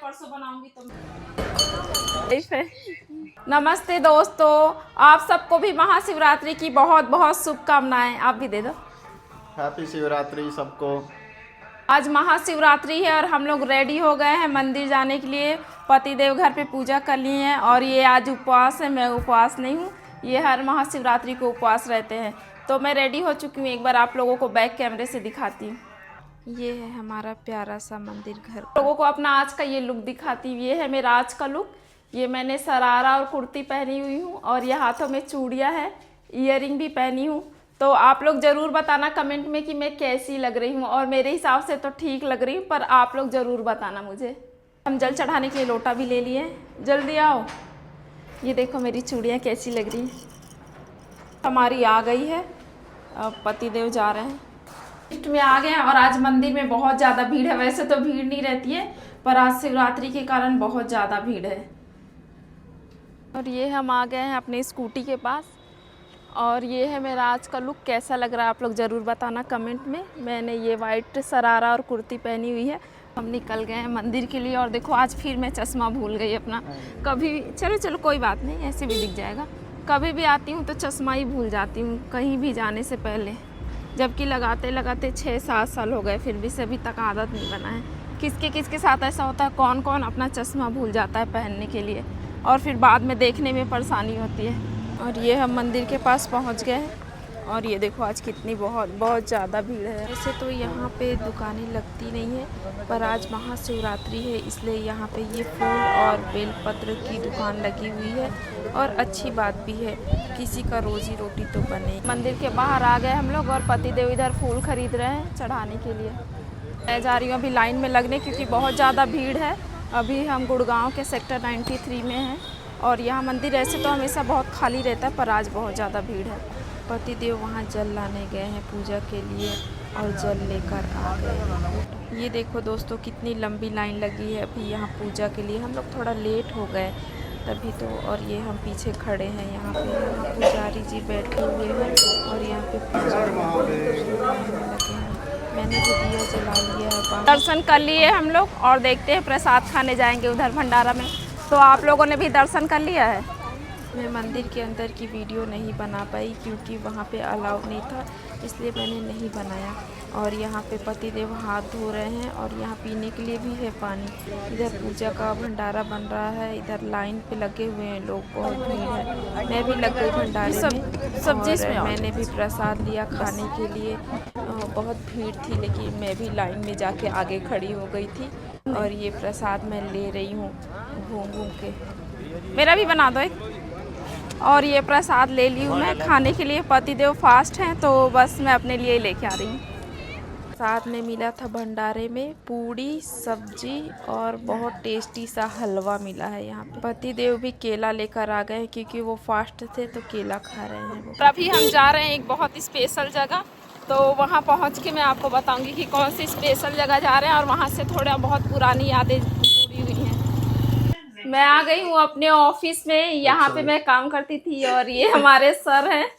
परसों बनाऊंगी तो। नमस्ते दोस्तों, आप सबको भी महाशिवरात्रि की बहुत बहुत शुभकामनाएं। आप भी दे दो। हैप्पी शिवरात्रि सबको। आज महाशिवरात्रि है और हम लोग रेडी हो गए हैं मंदिर जाने के लिए। पतिदेव घर पे पूजा कर लिए हैं और ये आज उपवास है। मैं उपवास नहीं हूँ, ये हर महाशिवरात्रि को उपवास रहते हैं। तो मैं रेडी हो चुकी हूँ, एक बार आप लोगों को बैक कैमरे से दिखाती हूँ। ये है हमारा प्यारा सा मंदिर घर। लोगों को अपना आज का ये लुक दिखाती हूँ। ये है मेरा आज का लुक। ये मैंने सरारा और कुर्ती पहनी हुई हूँ और ये हाथों में चूड़ियाँ हैं, ईयरिंग भी पहनी हूँ। तो आप लोग ज़रूर बताना कमेंट में कि मैं कैसी लग रही हूँ, और मेरे हिसाब से तो ठीक लग रही हूँ, पर आप लोग ज़रूर बताना मुझे। हम जल चढ़ाने के लिए लोटा भी ले लिए। जल्दी आओ। ये देखो मेरी चूड़ियाँ कैसी लग रही हैं। हमारी आ गई है, अब पतिदेव जा रहे हैं। लिफ्ट में आ गए हैं और आज मंदिर में बहुत ज़्यादा भीड़ है। वैसे तो भीड़ नहीं रहती है, पर आज शिवरात्रि के कारण बहुत ज़्यादा भीड़ है। और ये हम आ गए हैं अपने स्कूटी के पास। और ये है मेरा आज का लुक। कैसा लग रहा है आप लोग ज़रूर बताना कमेंट में। मैंने ये वाइट सरारा और कुर्ती पहनी हुई है। हम निकल गए हैं मंदिर के लिए। और देखो आज फिर मैं चश्मा भूल गई अपना। कभी चलो कोई बात नहीं, ऐसे भी दिख जाएगा। कभी भी आती हूँ तो चश्मा ही भूल जाती हूँ कहीं भी जाने से पहले, जबकि लगाते लगाते 6-7 साल हो गए, फिर भी से अभी तक आदत नहीं बना है। किसके साथ ऐसा होता है, कौन कौन अपना चश्मा भूल जाता है पहनने के लिए, और फिर बाद में देखने में परेशानी होती है। और ये हम मंदिर के पास पहुंच गए हैं। और ये देखो आज कितनी बहुत ज़्यादा भीड़ है। वैसे तो यहाँ पे दुकानें लगती नहीं है, पर आज महाशिवरात्रि है इसलिए यहाँ पे ये फूल और बेलपत्र की दुकान लगी हुई है। और अच्छी बात भी है, किसी का रोजी रोटी तो बने। मंदिर के बाहर आ गए हम लोग और पतिदेव इधर फूल खरीद रहे हैं चढ़ाने के लिए। मैं जा रही हूँ अभी लाइन में लगने, क्योंकि बहुत ज़्यादा भीड़ है। अभी हम गुड़गांव के सेक्टर 93 में हैं और यहाँ मंदिर ऐसे तो हमेशा बहुत खाली रहता है, पर आज बहुत ज़्यादा भीड़ है। पतिदेव वहाँ जल लाने गए हैं पूजा के लिए और जल लेकर आ गए हैं। ये देखो दोस्तों कितनी लंबी लाइन लगी है अभी यहाँ पूजा के लिए। हम लोग थोड़ा लेट हो गए तभी तो। और ये हम पीछे खड़े हैं यहाँ पे, यहाँ पुजारी जी बैठे हुए हैं और यहाँ पे पूजा लगे हैं। मैंने तो दिया जला लिया है। दर्शन कर लिए हम लोग और देखते हैं प्रसाद खाने जाएंगे उधर भंडारा में। तो आप लोगों ने भी दर्शन कर लिया है? मैं मंदिर के अंदर की वीडियो नहीं बना पाई क्योंकि वहाँ पे अलाउ नहीं था, इसलिए मैंने नहीं बनाया। और यहाँ पे पतिदेव हाथ धो रहे हैं और यहाँ पीने के लिए भी है पानी। इधर पूजा का भंडारा बन रहा है, इधर लाइन पे लगे हुए हैं लोग, बहुत भीड़ है। मैं भी लग गई भंडारे में और मैंने भी प्रसाद लिया खाने के लिए। बहुत भीड़ थी लेकिन मैं भी लाइन में जाके आगे खड़ी हो गई थी और ये प्रसाद मैं ले रही हूँ घूम घूम के। मेरा भी बना दो एक। और ये प्रसाद ले ली हूँ मैं खाने के लिए। पतिदेव फास्ट हैं तो बस मैं अपने लिए लेके आ रही हूँ। साथ में मिला था भंडारे में पूड़ी सब्जी और बहुत टेस्टी सा हलवा मिला है यहाँ पे। पतिदेव भी केला लेकर आ गए क्योंकि वो फास्ट थे तो केला खा रहे हैं वो। अभी हम जा रहे हैं एक बहुत स्पेशल जगह, तो वहाँ पहुँच के मैं आपको बताऊँगी कि कौन सी स्पेशल जगह जा रहे हैं। और वहाँ से थोड़ा बहुत पुरानी यादें जुड़ी हुई हैं। मैं आ गई हूँ अपने ऑफिस में, यहाँ पे मैं काम करती थी और ये हमारे सर हैं।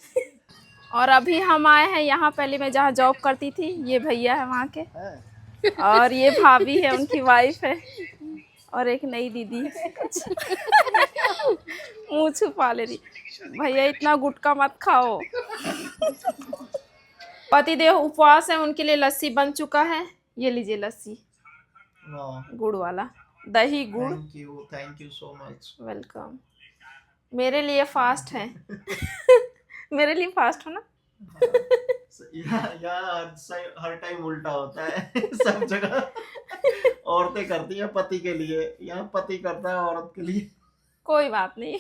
और अभी हम आए हैं यहाँ, पहले मैं जहाँ जॉब करती थी, ये भैया है वहाँ के, और ये भाभी है उनकी वाइफ है, और एक नई दीदी मुँह छुपा ले रही। भैया इतना गुटखा मत खाओ। पतिदेव उपवास है, उनके लिए लस्सी बन चुका है। ये लीजिए लस्सी, गुड़ वाला, दही गुड़। Thank you so much. Welcome. मेरे लिए फास्ट है। मेरे लिए फास्ट हो ना। हर टाइम उल्टा होता है सब जगह। औरतें करती हैं पति के लिए, यहाँ पति करता है औरत के लिए। कोई बात नहीं।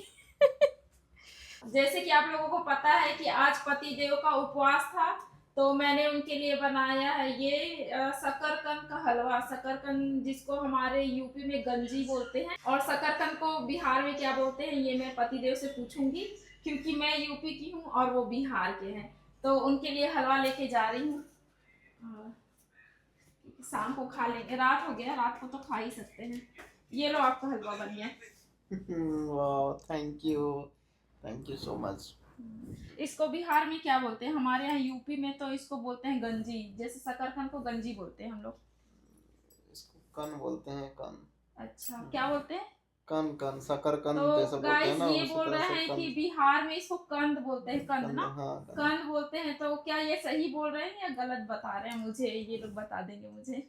जैसे कि आप लोगों को पता है कि आज पति देव का उपवास था, तो मैंने उनके लिए बनाया है ये शकरकंद का हलवा। शकरकंद जिसको हमारे यूपी में गंजी बोलते हैं, और शकरकंद को बिहार में क्या बोलते हैं ये मैं पतिदेव से पूछूंगी, क्योंकि मैं यूपी की हूँ और वो बिहार के हैं। तो उनके लिए हलवा लेके जा रही हूँ। शाम को खा लेंगे, रात हो गया, रात को तो खा ही सकते हैं। ये लो आपका हलवा बन गया। Thank you so much. इसको बिहार में क्या बोलते हैं, हमारे यहाँ यूपी में तो इसको बोलते हैं गंजी। जैसे शकरकंद को गंजी बोलते हैं हम लोग। इसको कन बोलते हैं, कन। अच्छा, क्या बोलते हैं? कन शकरकंद तो जैसा बोलते हैं गाइस ना, ये उसी बोल तरह रहे से हैं कि कंद। बिहार में इसको कंद बोलते हैं, कंद ना, हाँ कंद बोलते हैं। तो क्या ये सही बोल रहे हैं या गलत बता रहे हैं मुझे, ये लोग बता देंगे मुझे।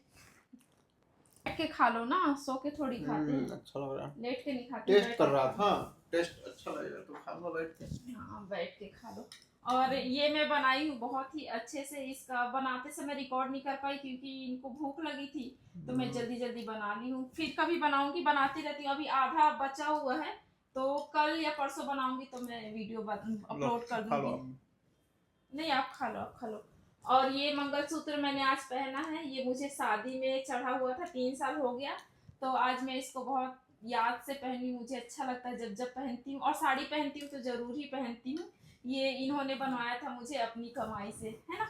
बैठ के खा लो ना, सो के थोड़ी खाते हैं, अच्छा लग रहा है, लेट के नहीं खाते। टेस्ट बैठ कर के रहा खा लो। था, टेस्ट अच्छा लगेगा तो खाऊंगा बैठ के। हाँ, बैठ के खा लो। और ये मैं बनाई हूँ बहुत ही अच्छे से। इसका बनाते समय रिकॉर्ड नहीं कर पाई क्योंकि इनको भूख लगी थी, तो मैं जल्दी जल्दी बना ली हूँ। फिर कभी बनाऊंगी, बनाती रहती हूँ। अभी आधा बचा हुआ है, तो कल या परसों बनाऊंगी तो मैं वीडियो अपलोड कर दूंगी। नहीं, आप खा लो, आप खा लो। और ये मंगलसूत्र मैंने आज पहना है, ये मुझे शादी में चढ़ा हुआ था, 3 साल हो गया। तो आज मैं इसको बहुत याद से पहनी, मुझे अच्छा लगता है जब जब पहनती हूँ। और साड़ी पहनती हूँ तो जरूर ही पहनती हूँ। ये इन्होंने बनवाया था मुझे अपनी कमाई से, है ना।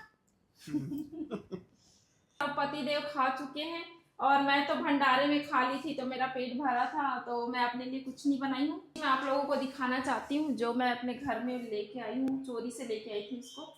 अब पतिदेव खा चुके हैं और मैं तो भंडारे में खा ली थी, तो मेरा पेट भरा था, तो मैं अपने लिए कुछ नहीं बनाई हूँ। मैं आप लोगों को दिखाना चाहती हूँ जो मैं अपने घर में लेके आई हूँ, चोरी से लेके आई थी इसको।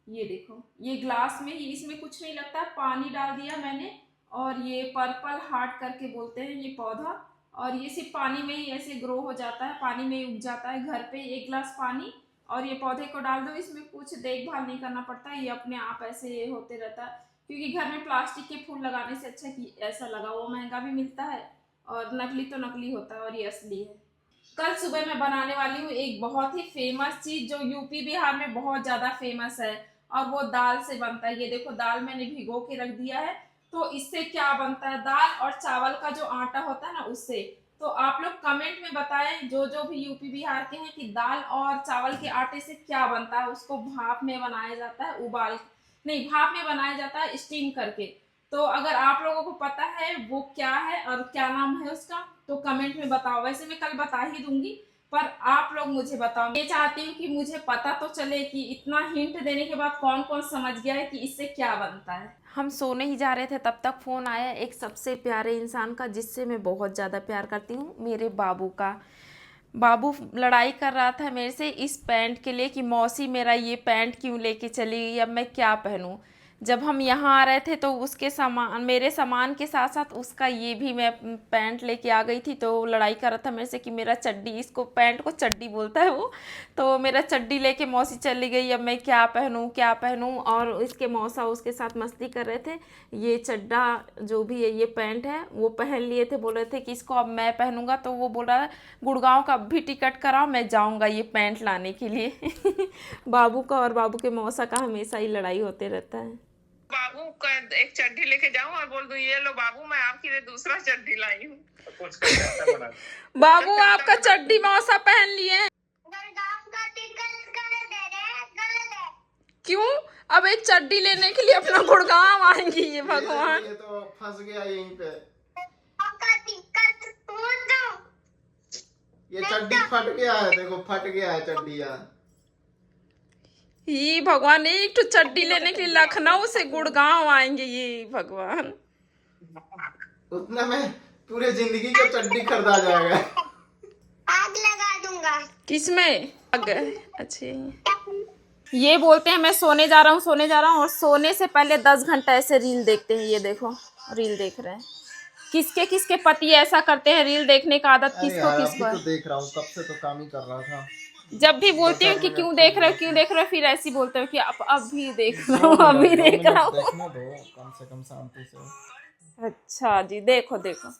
ये देखो, ये ग्लास में ही, इसमें कुछ नहीं लगता, पानी डाल दिया मैंने। और ये पर्पल हार्ट करके बोलते हैं ये पौधा, और ये सिर्फ पानी में ही ऐसे ग्रो हो जाता है, पानी में ही उग जाता है। घर पे 1 गिलास पानी और ये पौधे को डाल दो, इसमें कुछ देखभाल नहीं करना पड़ता, ये अपने आप ऐसे होते रहता है। क्योंकि घर में प्लास्टिक के फूल लगाने से अच्छा कि ऐसा लगा, वो महंगा भी मिलता है और नकली तो नकली होता है और ये असली है। कल सुबह मैं बनाने वाली हूँ एक बहुत ही फेमस चीज जो यूपी बिहार में बहुत ज्यादा फेमस है, और वो दाल से बनता है। ये देखो, दाल मैंने भिगो के रख दिया है। तो इससे क्या बनता है, दाल और चावल का जो आटा होता है ना, उससे। तो आप लोग कमेंट में बताएं जो जो भी यूपी बिहार के हैं कि दाल और चावल के आटे से क्या बनता है। उसको भाप में बनाया जाता है, उबाल नहीं, भाप में बनाया जाता है स्टीम करके। तो अगर आप लोगों को पता है वो क्या है और क्या नाम है उसका, तो कमेंट में बताओ। वैसे मैं कल बता ही दूंगी, पर आप लोग मुझे बताओ। मैं चाहती हूँ कि मुझे पता तो चले कि इतना हिंट देने के बाद कौन कौन समझ गया है कि इससे क्या बनता है। हम सोने ही जा रहे थे, तब तक फ़ोन आया एक सबसे प्यारे इंसान का, जिससे मैं बहुत ज़्यादा प्यार करती हूँ, मेरे बाबू का। बाबू लड़ाई कर रहा था मेरे से इस पैंट के लिए कि मौसी मेरा ये पैंट क्यों लेके चली गई, अब मैं क्या पहनूं। जब हम यहाँ आ रहे थे तो उसके सामान, मेरे सामान के साथ साथ उसका ये भी मैं पैंट लेके आ गई थी। तो लड़ाई कर रहा था मेरे से कि मेरा चड्डी, इसको पैंट को चड्डी बोलता है वो, तो मेरा चड्डी लेके मौसी चली गई, अब मैं क्या पहनूं क्या पहनूं। और इसके मौसा उसके साथ मस्ती कर रहे थे। ये चड्डा जो भी है, ये पैंट है, वो पहन लिए थे, बोल रहे थे कि इसको अब मैं पहनूंगा। तो वो बोल रहा है गुड़गांव का भी टिकट कराओ, मैं जाऊंगा ये पैंट लाने के लिए। बाबू का और बाबू के मौसा का हमेशा ही लड़ाई होते रहता है। बाबू का एक चड्डी लेके जाऊं और बोल दूं ये लो बाबू मैं आपके लिए दूसरा चड्डी लाई हूँ। बाबू आपका चड्डी मौसा पहन लिए हैं। क्यों? अब एक चड्डी लेने के लिए अपना गुड़गांव आएंगी ये, भगवान। ये तो फंस गया यहीं पे, ये चड्डी फट गया है, देखो फट गया है चड्डी यार। ये भगवान, एक तो चड्डी लेने के लिए लखनऊ से गुड़गांव आएंगे ये, भगवान। उतना में पूरे जिंदगी का चड्डी खरीदा जाएगा। आग लगा दूंगा। किसमें आग? अच्छे, ये बोलते हैं मैं सोने जा रहा हूँ, सोने जा रहा हूँ, और सोने से पहले 10 घंटा ऐसे रील देखते हैं। ये देखो, रील देख रहे हैं। किसके किसके पति ऐसा करते हैं, रील देखने का आदत किसको किसको है। तो देख रहा हूँ, कब से तो काम ही कर रहा था। जब भी बोलती हूँ कि क्यों देख रहे हो क्यों देख रहे हो, फिर ऐसी बोलते हो कि अब भी देख रहा हूँ, अभी देख रहा हूँ। देखने दो कम से कम शांति से। अच्छा जी, देखो देखो।